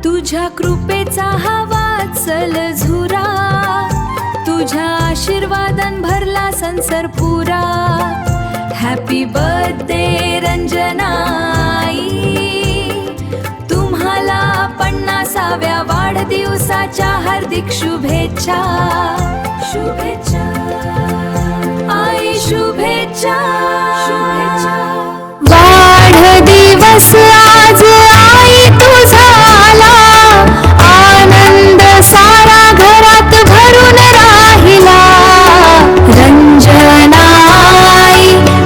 तुझ्या कृपेचा हा वात्सल झुरा, तुझ्या आशीर्वादन भरला संसार पुरा. हॅपी बर्थडे रंजनाई, तुम्हाला 50व्या वाढदिवसाच्या हार्दिक शुभेच्छा. शुभेच्छा आई, शुभेच्छा शुभेच्छा. वाढदिवस आज आई तुझा आला, आनंद सारा घरात भरून राहिला. रंजनाई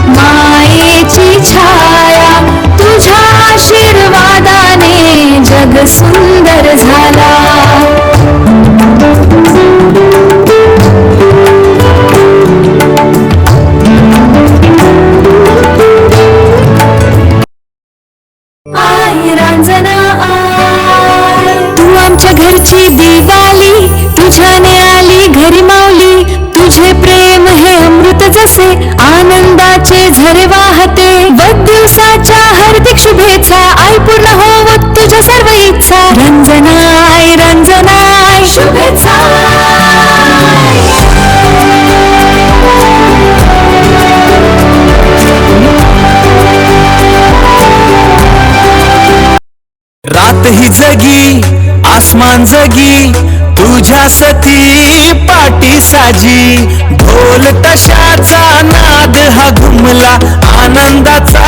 मायेची छाया, तुझ्या आशीर्वादाने जग सुंदर झाला. तू आमच्या घरची दिवाली, तुझ्याने आली घरी माऊली. तुझे प्रेम हे अमृत जसे, आनंदाचे झरे वाहते. वाढदिवसाच्या हार्दिक शुभेच्छा, आई पूर्ण होवो तुझ्या सर्व इच्छा. रंजनाई रंजनाई शुभेच्छा. रात ही जगी आसमान जगी, तुझ्यासाठी पाटी साजी. ढोल तशाचा नाद हा घुमला, आनंदाचा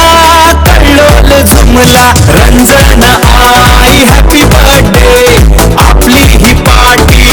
कल्लोल झुमला. रंजना आई हॅपी बर्थडे, आपली ही पार्टी